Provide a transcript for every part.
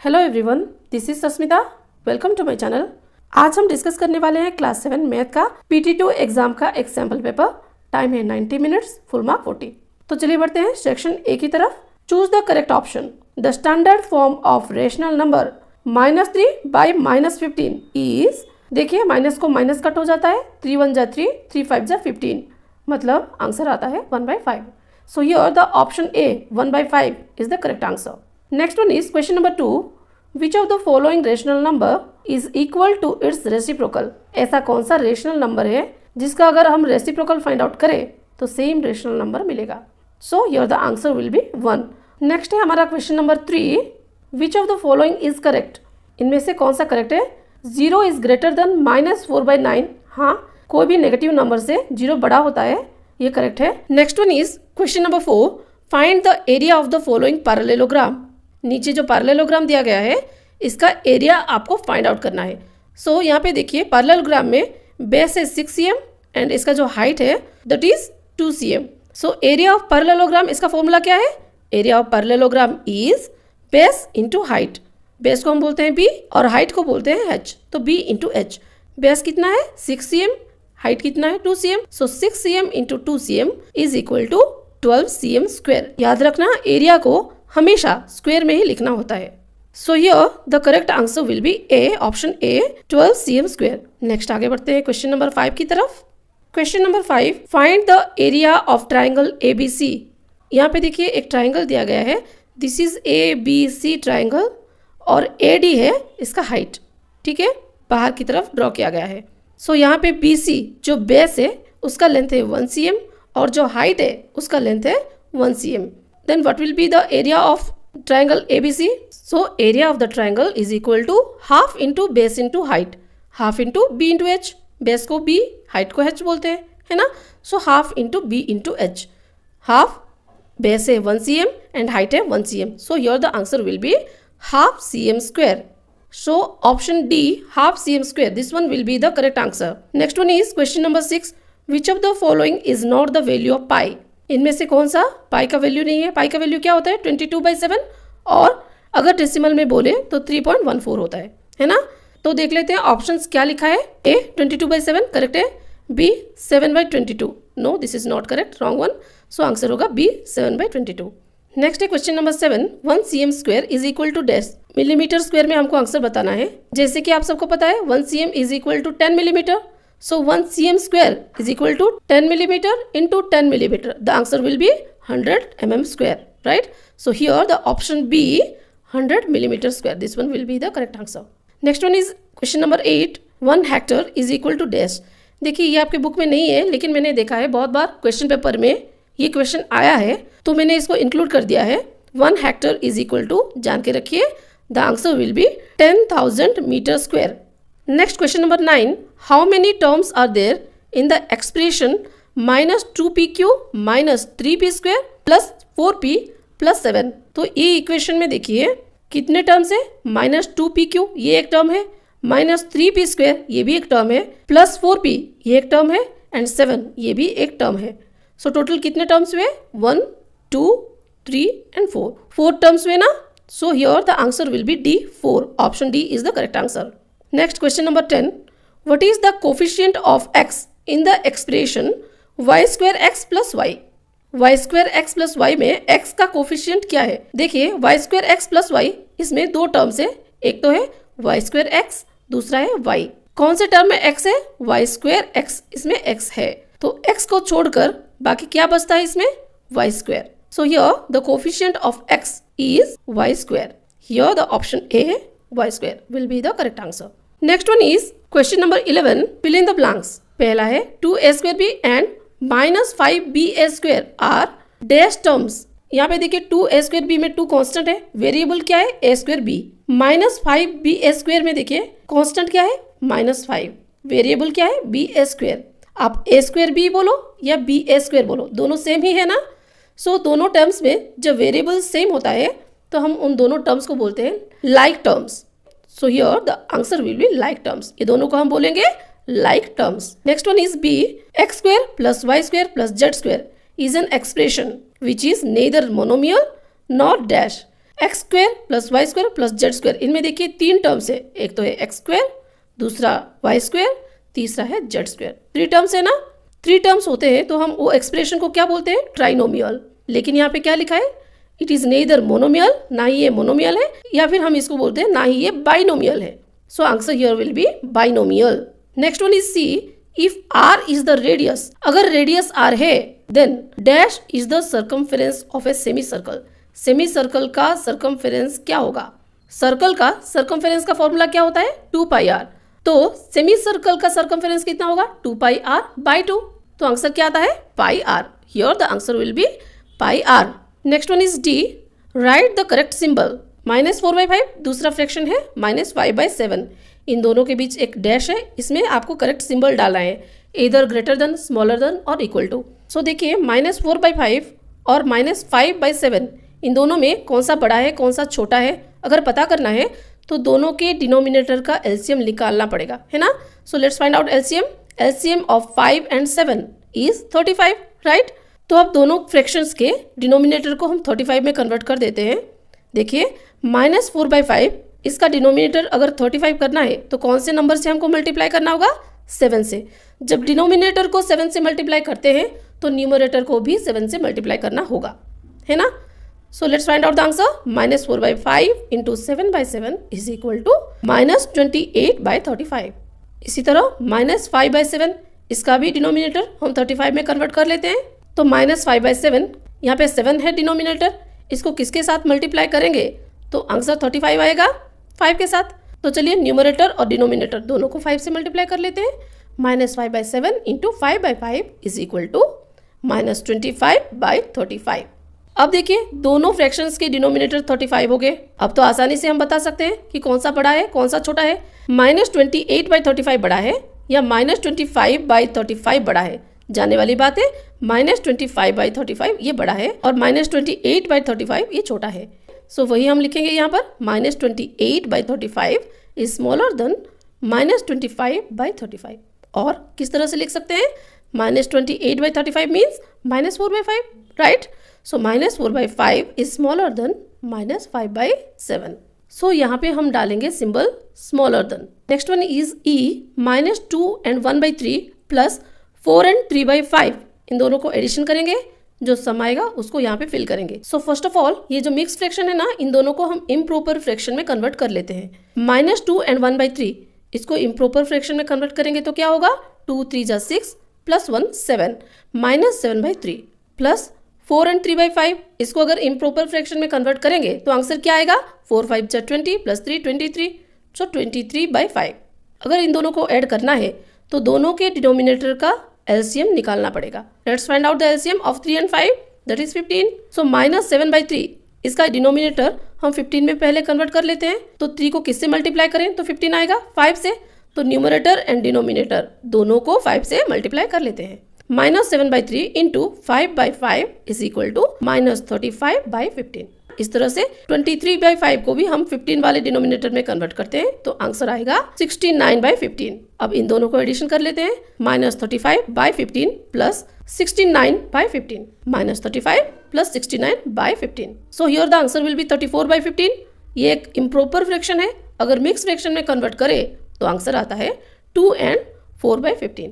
Hello everyone, this is Sasmita. Welcome to my channel. आज हम discuss करने वाले हैं क्लास 7 मैथ का PT2 एग्जाम का एक सैम्पल पेपर। टाइम है 90 मिनट्स, फुल मार्क 40। तो चलिए बढ़ते हैं सेक्शन ए की तरफ। Choose the correct option. The standard form of rational number -3 by -15 is. देखिए माइनस को माइनस कट हो जाता है, 3 1 जा 3, 3 5 जा 15, मतलब आंसर आता है 1/5। So here the option A 1/5 is the correct answer. Next one is question number 2. Which of the following rational number is equal to its reciprocal? ऐसा कौन सा रेशनल नंबर है जिसका अगर हम रेसिप्रोकल फाइंड आउट करें तो सेम रेशनल नंबर मिलेगा। So here the answer will be 1. Next है हमारा question number 3. Which of the following is correct? इनमें से कौन सा करेक्ट है? 0 is greater than -4/9. हाँ, कोई भी नेगेटिव नंबर से 0 बड़ा होता है, ये करेक्ट है। Next one is question number 4. Find the area of the following parallelogram. नीचे जो पैरेललोग्राम दिया गया है इसका एरिया आपको फाइंड आउट करना है। सो यहाँ पे देखिए पैरेललोग्राम में बेस है 6 cm एंड इसका जो हाइट है that is 2 cm। So area of parallelogram, इसका फॉर्मूला क्या है? Area of parallelogram is base into height. Base को हम बोलते हैं b और हाइट को बोलते हैं h, तो b इंटू h। बेस कितना है 6 cm, हाइट कितना है 2 cm। So 6 cm into 2 cm is equal to 12 cm square. याद रखना एरिया को हमेशा स्क्वायर में ही लिखना होता है। सो here the correct answer will B A, option A 12 cm square. Next आगे बढ़ते हैं क्वेश्चन नंबर 5 की तरफ। Question number 5. Find the area of triangle ABC। यहाँ पे देखिए एक ट्राइंगल दिया गया है, दिस इज ABC ट्राइंगल और AD है इसका हाइट, ठीक है, बाहर की तरफ ड्रॉ किया गया है। सो यहाँ पे BC जो बेस है उसका लेंथ है 1 cm और जो हाइट है उसका लेंथ है 1 cm। Then what will be the area of triangle ABC? So area of the triangle is equal to half into base into height, half into B into H। Base को B, height को H बोलते हैं, है ना। So half into B into H। Half base है 1 cm and height है 1 cm। So here the answer will be half cm square. So option D, half cm square. This one will be the correct answer. Next one is question number 6. Which of the following is not the value of pi? इनमें से कौन सा पाई का value नहीं है? पाई का value क्या होता है? 22/7 और अगर डेसिमल में बोले तो 3.14 होता है ना। तो देख लेते हैं ऑप्शंस क्या लिखा है। A 22/7 करेक्ट है, B 7/22। No, this is not correct, wrong one. So answer होगा B 7/22। नेक्स्ट है question number 7. 1 cm square is equal to dash. Millimetre square में हमको आंसर बताना है। जैसे कि आप सबको पता है 1 cm is equal to 10 millimetre. So 1 cm square is equal to 10 millimetre into 10 millimetre. The answer will be 100 mm square, right. So here the option B 100 millimetre square, this one will be the correct answer. Next one is question number 8. 1 hectare is equal to dash. देखिए ये आपके book में नहीं है लेकिन मैंने देखा है बहुत बार क्वेश्चन पेपर में ये क्वेश्चन आया है तो मैंने इसको इंक्लूड कर दिया है। 1 हेक्टर इज इक्वल टू, जान के रखिए, the answer will be 10,000 metre square. Next question number 9. How many terms are there in the expression -2pq -3p square plus 4p plus 7। तो ये इक्वेशन में देखिए कितने टर्म्स है? -2pq ये एक टर्म है, -3p स्क्वायर ये भी एक टर्म है, प्लस 4p ये एक टर्म है एंड 7 ये भी एक टर्म है। सो टोटल कितने टर्म्स हुए? 1 2 3 एंड 4, 4 टर्म्स हुए ना। सो here the answer will B D 4, option D is the correct answer. Next question number 10. What is the coefficient of x in the expression y² x plus y? y² x plus y में x का coefficient क्या है? देखिए y² x plus y इसमें दो terms है, एक तो है y² x, दूसरा है y। कौन से टर्म में x है? y² x, इसमें x है, तो x को छोड़कर बाकी क्या बचता है इसमें? y²। So here the coefficient of x is y²। Here the option A y² will be the correct answer. Next one is question number 11. Fill in the blanks. पहला है 2a² and -5ba² are dash terms. यहाँ पे देखिए 2a² में 2 constant है, variable क्या है? a²b। -5ba² में देखिए कांस्टेंट क्या है? -5, वेरिएबल क्या है? ba²। आप a²b बोलो या ba² बोलो, दोनों सेम ही है ना। सो दोनों टर्म्स में जब वेरिएबल सेम होता है तो हम उन दोनों टर्म्स को बोलते हैं like terms. So here the answer will be like terms, ये दोनों को हम बोलेंगे like terms. Next one is B. x² plus y² plus z² is an expression which is neither monomial not dash. X square plus y square plus z square, इनमें देखिए 3 terms है, एक तो है एक्स स्क्वायर, दूसरा y square, तीसरा है Z square. 3 terms है ना, 3 टर्म्स होते हैं तो हम वो एक्सप्रेशन को क्या बोलते हैं, ट्राइनोमियल। लेकिन यहाँ पे क्या लिखा है, इट इज नेदर मोनोमियल, ना ही ये मोनोमियल है, या फिर हम इसको बोलते हैं ना ही ये बाइनोमियल है। So answer here will be binomial. Next one is C, if R is the radius, अगर रेडियस आर है then dash is the circumference of a semi circle. Semi circle का सर्कमफेरेंस क्या होगा, सर्कल का circumference का formula क्या होता है, 2 पाई आर। तो सेमी सर्कल का सर्कमफेरेंस कितना होगा, 2 पाई आर बाई 2। तो आंसर क्या आता है, pi r. Here the answer will be pi r. Next one is D, right the correct symbol. -4/5 दूसरा फ्रैक्शन है -5/7, इन दोनों के बीच एक डैश है, इसमें आपको करेक्ट सिंबल डालना है, इधर ग्रेटर देन, स्मॉलर देन और इक्वल टू। सो देखिए -4/5 और -5/7 इन दोनों में कौन सा बड़ा है कौन सा छोटा है, अगर पता करना है तो दोनों के डिनोमिनेटर का एलसीएम निकालना पड़ेगा, है ना। So let's find out LCM. LCM of 5 and 7 is 35, right. तो अब दोनों फ्रैक्शंस के डिनोमिनेटर को हम 35 में कन्वर्ट कर देते हैं। देखिए -4/5 इसका डिनोमिनेटर अगर 35 करना है तो कौन से नंबर से हमको मल्टीप्लाई करना होगा, 7 से। जब डिनोमिनेटर को 7 से मल्टीप्लाई करते हैं तो न्यूमरेटर को भी 7 से मल्टीप्लाई करना होगा, है ना। So let's find out the answer. -4/5 into 7/7 is equal to -28/35। इसी तरह -5/7 इसका भी डिनोमिनेटर हम 35 में कन्वर्ट कर लेते हैं। तो -5/7 यहाँ पे 7 है डिनोमिनेटर, इसको किसके साथ मल्टीप्लाई करेंगे तो आंसर 35 आएगा 5 के साथ। तो चलिए न्यूमरेटर और डिनोमिनेटर दोनों को 5 से मल्टीप्लाई कर लेते हैं। -5/7 इंटू 5/5 इज इक्वल टू -25/35। अब देखिए दोनों फ्रैक्शंस के डिनोमिनेटर 35 हो गए। अब तो आसानी से हम बता सकते हैं कि कौन सा बड़ा है कौन सा छोटा है। -28/35 बड़ा है या -25/35 बड़ा है। जाने वाली बात है -25/35 ये बड़ा है और -28/35 ये छोटा है। सो वही हम लिखेंगे यहाँ पर, -28/35 इज स्मॉलर देन -25/35। और किस तरह से लिख सकते हैं, -28/35 means -4/5, right. So -4/5 is smaller than -5/7। सो यहाँ पे हम डालेंगे symbol smaller than. Next one is E, -2 and 1/3 plus 4 and 3/5, इन दोनों को एडिशन करेंगे, जो सम आएगा उसको यहाँ पे फिल करेंगे। सो फर्स्ट ऑफ ऑल ये जो मिक्स फ्रैक्शन है ना, इन दोनों को हम इम्प्रॉपर फ्रैक्शन में कन्वर्ट कर लेते हैं। -2 and 1/3 इसको इम्प्रॉपर फ्रैक्शन में कन्वर्ट करेंगे तो क्या होगा, 2 3 जा 6 प्लस 1 7 -7/3 प्लस 4 and 3/5 इसको अगर इम्प्रॉपर फ्रैक्शन में कन्वर्ट करेंगे तो आंसर क्या आएगा, 4 5 जा 20 प्लस 3 23, सो 23/5। अगर इन दोनों को ऐड करना है तो दोनों के डिनोमिनेटर का एलसीएम निकालना पड़ेगा। Let's find out the LCM of 3 and 5, that is 15। सो -7/3 इसका डिनोमिनेटर हम 15 में पहले कन्वर्ट कर लेते हैं। तो 3 को किससे मल्टीप्लाई करें तो 15 आएगा 5 से। तो न्यूमरेटर एंड डिनोमिनेटर दोनों को 5 से मल्टीप्लाई कर लेते हैं। -7/3 इंटू 5/5 इज इक्वल टू -35/15। इस तरह से 23/5 को भी हम 15 वाले डिनोमिनेटर में कन्वर्ट करते हैं तो आंसर आएगा 69/15। अब इन दोनों को एडिशन कर लेते हैं, -35/15 plus 69/15, -35 plus 69/15। So here the answer will B 34/15। ये एक इम्प्रॉपर फ्रैक्शन है, अगर मिक्स फ्रैक्शन में कन्वर्ट करें तो आंसर आता है 2 and 4/15।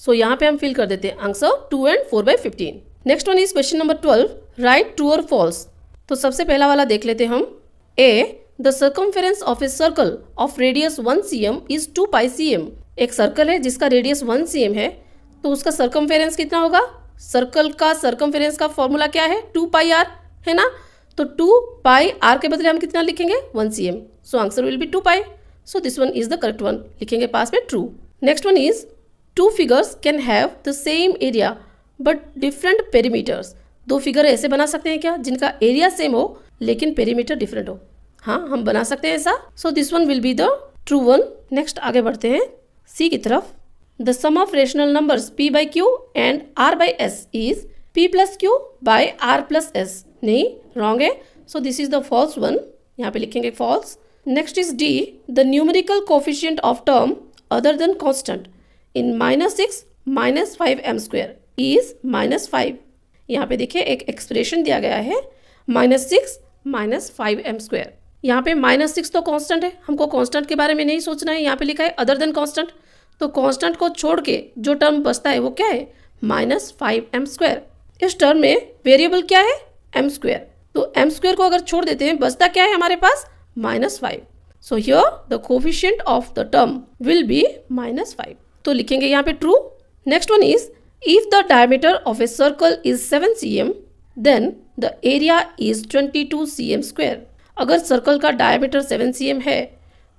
सो यहाँ पे हम फिल कर देते हैं answer 2 and 4/15। Next one is question number 12, right true और फॉल्स। तो सबसे पहला वाला देख लेते हैं हम। A, the circumference of a circle of radius 1 cm is 2 pi cm। एक सर्कल है जिसका रेडियस 1 cm है तो उसका सर्कमफेरेंस कितना होगा, सर्कल का सर्कमफेरेंस का फॉर्मूला क्या है, 2 pi r, है ना। तो 2 pi r के बदले हम कितना लिखेंगे, 1 cm। So answer will B 2 pi। So this one is the correct one, लिखेंगे पास में true. Next one is, 2 figures can have the same area but different perimeters. 2 figure ऐसे बना सकते हैं क्या जिनका एरिया सेम हो लेकिन पेरीमीटर डिफरेंट हो। हाँ, हम बना सकते हैं ऐसा। So this one will be the true one. Next आगे बढ़ते हैं सी की तरफ। The sum of rational numbers p/q and r/s is p+q by r+s। नहीं, रॉन्ग है। So this is the false one, यहाँ पे लिखेंगे false. Next is D, the numerical coefficient of term other than constant in -6 -5m² is -5। यहाँ पे देखिए एक expression दिया गया है, -6 -5m²। यहाँ पे -6 तो कांस्टेंट है, हमको कांस्टेंट के बारे में नहीं सोचना है। यहाँ पे लिखा है अदर देन कांस्टेंट, तो कांस्टेंट को छोड़ के जो टर्म बचता है वो क्या है, -5m²। इस टर्म में वेरिएबल क्या है, m²। तो m² को अगर छोड़ देते हैं बचता क्या है हमारे पास, -5। So here the coefficient of the term will be -5। तो लिखेंगे यहाँ पे true. Next one is if the diameter of a circle is 7 cm then the area is 22 cm²। अगर सर्कल का डायमीटर 7 cm है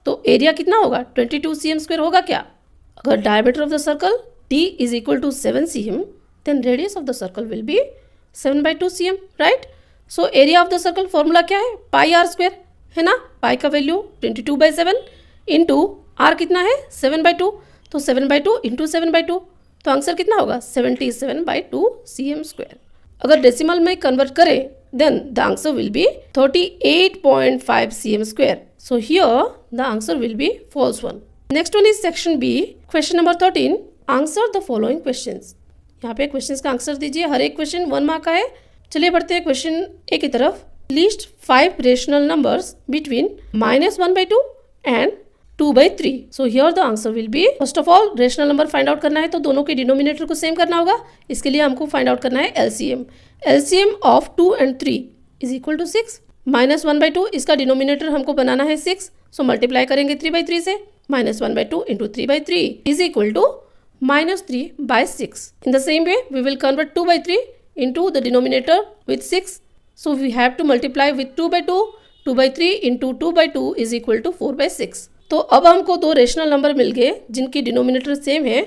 तो एरिया कितना होगा, 22 cm² होगा क्या। अगर diameter of the circle d is equal to 7 cm then radius of the circle will be 7/2 cm, right. So area of the circle formula क्या है, πr² है ना। पाई का वैल्यू 22/7 इंटू आर कितना है 7/2, तो 7/2 इंटू 7/2, तो आंसर कितना होगा 77/2 cm²। अगर डेसिमल में कन्वर्ट करें then the answer will be 38.5 cm²। So here the answer will be false one. Next one is section B, question number 13। Answer the following questions. यहाँ पे क्वेश्चंस का answer दीजिए, हर एक क्वेश्चन 1 मार्क का है। चलिए बढ़ते हैं क्वेश्चन ए की तरफ। List 5 rational numbers between -1/2 and 2/3। So here the answer will B, first of all rational number find out करना है तो दोनों के डिनोमिनेटर को सेम करना होगा। इसके लिए हमको फाइंड आउट करना है LCM. LCM of 2 and 3 is equal to 6। -1/2 इसका डिनोमिनेटर हमको बनाना है 6, सो मल्टीप्लाई करेंगे 3/3 से। -1/2 into 3/3 is equal to -3/6। In the same way, we will convert 2/3 into the denominator with 6. So we have to multiply with 2/2. 2/3 into 2/2 is equal to 4/6. तो अब हमको दो rational number मिल गए जिनकी डिनोमिनेटर सेम है।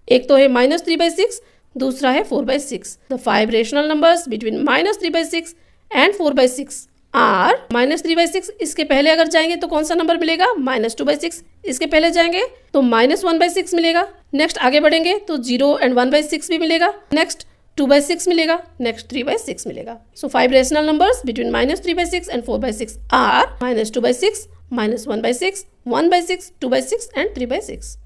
एक तो है -3/6, दूसरा है 4/6। The 5 rational numbers between -3/6 and 4/6 are -3/6। इसके पहले अगर जाएंगे तो कौन सा नंबर मिलेगा, -2/6। इसके पहले जाएंगे तो -1/6 मिलेगा। नेक्स्ट आगे बढ़ेंगे तो 0 and 1/6 भी मिलेगा। नेक्स्ट 2/6 मिलेगा। नेक्स्ट 3/6 मिलेगा। So 5 rational numbers between -3/6 and 4/6 are -2/6, -1/6, 1/6, 2/6 and 3/6।